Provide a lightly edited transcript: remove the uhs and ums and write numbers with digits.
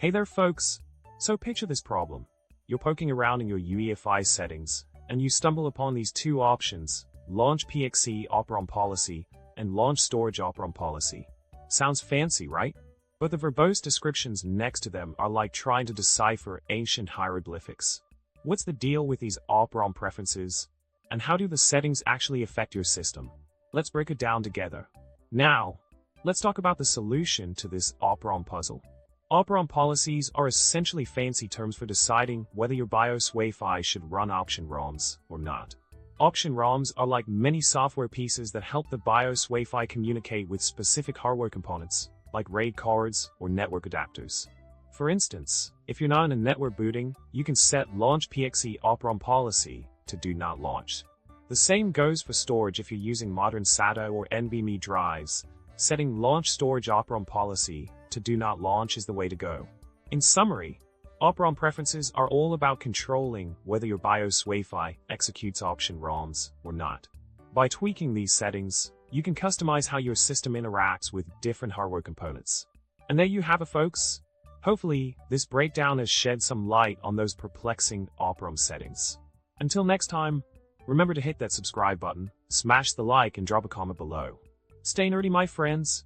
Hey there folks! So picture this problem. You're poking around in your UEFI settings, and you stumble upon these two options, Launch PXE OpROM Policy and Launch Storage OpROM Policy. Sounds fancy, right? But the verbose descriptions next to them are like trying to decipher ancient hieroglyphics. What's the deal with these OpROM preferences? And how do the settings actually affect your system? Let's break it down together. Now, let's talk about the solution to this OpROM puzzle. OpROM policies are essentially fancy terms for deciding whether your BIOSUEFI should run option ROMs or not. Option ROMs are like many software pieces that help the BIOSUEFI communicate with specific hardware components, like RAID cards or network adapters. For instance, if you're not in a network booting, you can set Launch PXE OpROM Policy to Do Not Launch. The same goes for storage if you're using modern SATA or NVMe drives. Setting Launch Storage OpROM Policy to Do Not Launch is the way to go. In summary, OpROM preferences are all about controlling whether your BIOSUEFI executes option ROMs or not. By tweaking these settings, you can customize how your system interacts with different hardware components. And there you have it, folks. Hopefully, this breakdown has shed some light on those perplexing OpROM settings. Until next time, remember to hit that subscribe button, smash the like, and drop a comment below. Stay nerdy, my friends.